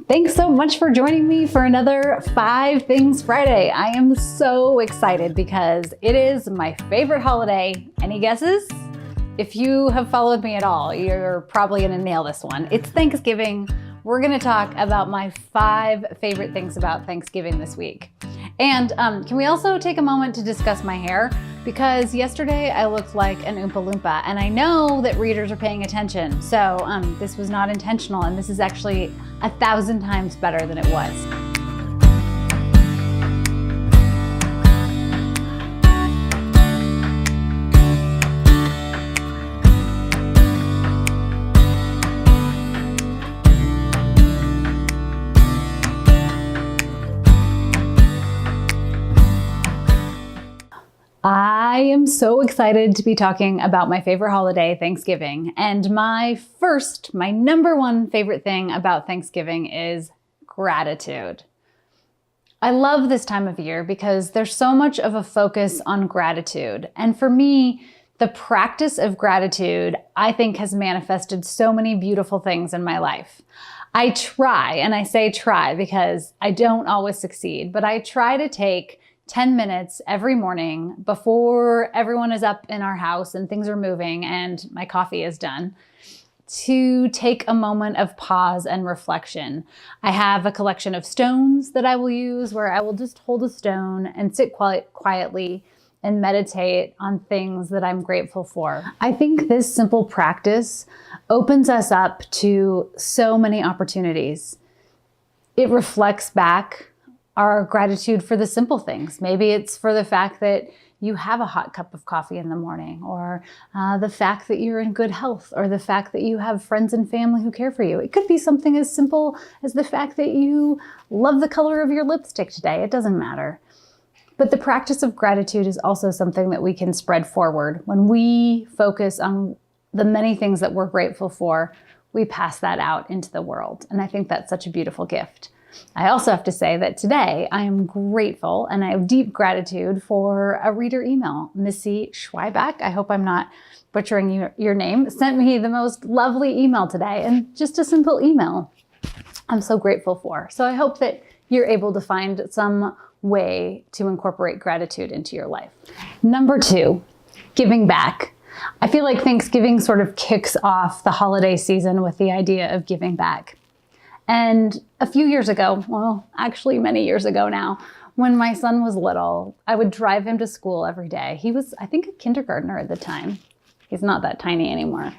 Thanks so much for joining me for another 5 Things Friday. I am so excited because it is my favorite holiday. Any guesses? If you have followed me at all, you're probably gonna nail this one. It's Thanksgiving. We're gonna talk about my 5 favorite things about Thanksgiving this week. And can we also take a moment to discuss my hair? Because yesterday I looked like an Oompa Loompa, and I know that readers are paying attention. So this was not intentional, and this is actually 1,000 times better than it was. I am so excited to be talking about my favorite holiday, Thanksgiving. And my number one favorite thing about Thanksgiving is gratitude. I love this time of year because there's so much of a focus on gratitude. And for me, the practice of gratitude, I think, has manifested so many beautiful things in my life. I try, and I say try because I don't always succeed, but I try to take 10 minutes every morning before everyone is up in our house and things are moving and my coffee is done to take a moment of pause and reflection. I have a collection of stones that I will use where I will just hold a stone and sit quietly and meditate on things that I'm grateful for. I think this simple practice opens us up to so many opportunities. It reflects back our gratitude for the simple things. Maybe it's for the fact that you have a hot cup of coffee in the morning, or the fact that you're in good health, or the fact that you have friends and family who care for you. It could be something as simple as the fact that you love the color of your lipstick today. It doesn't matter. But the practice of gratitude is also something that we can spread forward. When we focus on the many things that we're grateful for, we pass that out into the world. And I think that's such a beautiful gift. I also have to say that today I am grateful and I have deep gratitude for a reader email. Missy Schweiback, I hope I'm not butchering your name, sent me the most lovely email today, and just a simple email I'm so grateful for. So I hope that you're able to find some way to incorporate gratitude into your life. Number 2, giving back. I feel like Thanksgiving sort of kicks off the holiday season with the idea of giving back. And a few years ago, well, actually many years ago now, when my son was little, I would drive him to school every day. He was, I think, a kindergartner at the time. He's not that tiny anymore.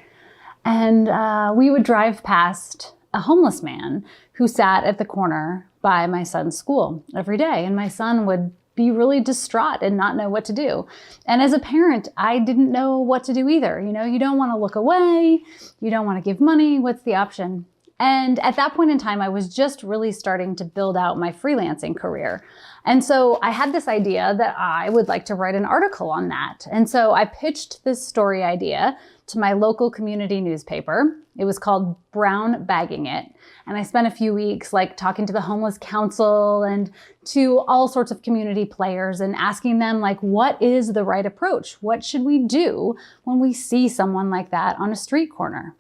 And we would drive past a homeless man who sat at the corner by my son's school every day. And my son would be really distraught and not know what to do. And as a parent, I didn't know what to do either. You know, you don't want to look away. You don't want to give money. What's the option? And at that point in time, I was just really starting to build out my freelancing career. And so I had this idea that I would like to write an article on that. And so I pitched this story idea to my local community newspaper. It was called Brown Bagging It. And I spent a few weeks talking to the Homeless Council and to all sorts of community players and asking them what is the right approach? What should we do when we see someone like that on a street corner?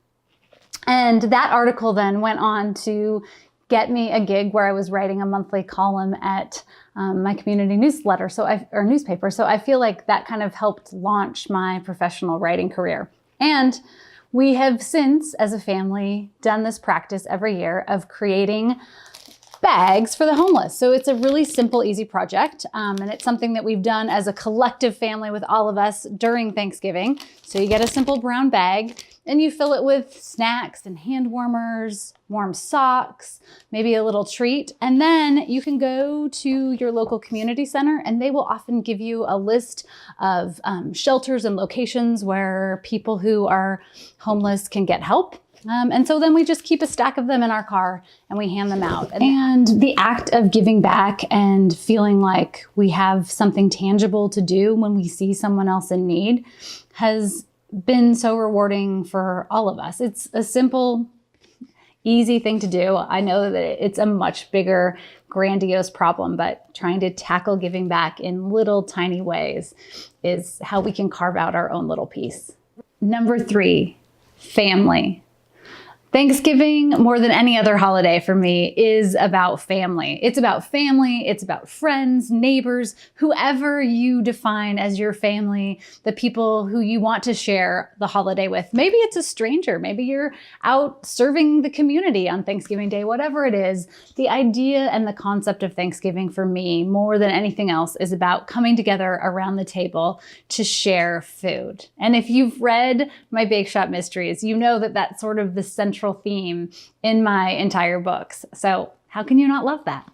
And that article then went on to get me a gig where I was writing a monthly column at my community newspaper. So I feel like that kind of helped launch my professional writing career. And we have since, as a family, done this practice every year of creating bags for the homeless. So it's a really simple, easy project. And it's something that we've done as a collective family with all of us during Thanksgiving. So you get a simple brown bag and you fill it with snacks and hand warmers, warm socks, maybe a little treat. And then you can go to your local community center and they will often give you a list of shelters and locations where people who are homeless can get help. And so then we just keep a stack of them in our car and we hand them out. And the act of giving back and feeling like we have something tangible to do when we see someone else in need has been so rewarding for all of us. It's a simple, easy thing to do. I know that it's a much bigger, grandiose problem, but trying to tackle giving back in little tiny ways is how we can carve out our own little piece. Number 3, family. Thanksgiving, more than any other holiday for me, is about family. It's about family, it's about friends, neighbors, whoever you define as your family, the people who you want to share the holiday with. Maybe it's a stranger, maybe you're out serving the community on Thanksgiving Day, whatever it is. The idea and the concept of Thanksgiving for me, more than anything else, is about coming together around the table to share food. And if you've read my Bake Shop Mysteries, you know that that's sort of the central theme in my entire books. So how can you not love that?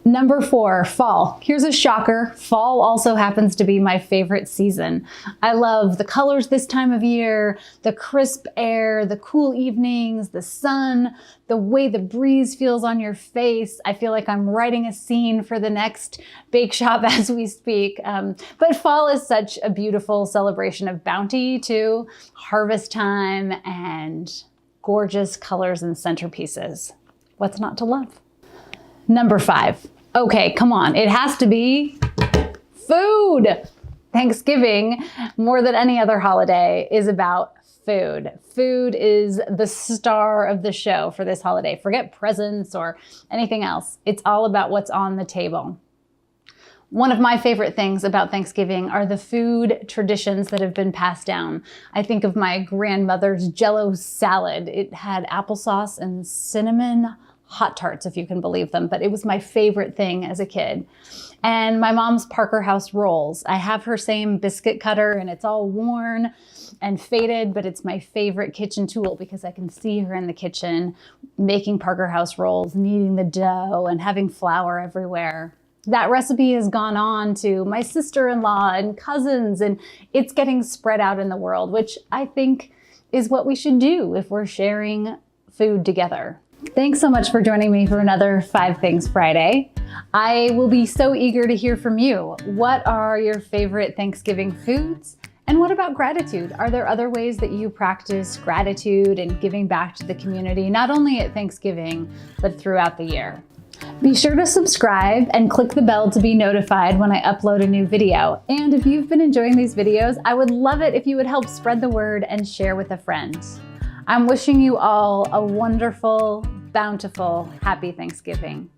Number 4, fall. Here's a shocker. Fall also happens to be my favorite season. I love the colors this time of year, the crisp air, the cool evenings, the sun, the way the breeze feels on your face. I feel like I'm writing a scene for the next Bake Shop as we speak. But fall is such a beautiful celebration of bounty too, harvest time, and gorgeous colors and centerpieces. What's not to love? Number 5. Okay, come on. It has to be food. Thanksgiving, more than any other holiday, is about food. Food is the star of the show for this holiday. Forget presents or anything else. It's all about what's on the table. One of my favorite things about Thanksgiving are the food traditions that have been passed down. I think of my grandmother's Jell-O salad. It had applesauce and cinnamon Hot Tarts, if you can believe them, but it was my favorite thing as a kid. And my mom's Parker House rolls. I have her same biscuit cutter and it's all worn and faded, but it's my favorite kitchen tool because I can see her in the kitchen making Parker House rolls, kneading the dough and having flour everywhere. That recipe has gone on to my sister-in-law and cousins, and it's getting spread out in the world, which I think is what we should do if we're sharing food together. Thanks so much for joining me for another 5 Things Friday. I will be so eager to hear from you. What are your favorite Thanksgiving foods? And what about gratitude? Are there other ways that you practice gratitude and giving back to the community, not only at Thanksgiving, but throughout the year? Be sure to subscribe and click the bell to be notified when I upload a new video. And if you've been enjoying these videos, I would love it if you would help spread the word and share with a friend. I'm wishing you all a wonderful, bountiful, happy Thanksgiving.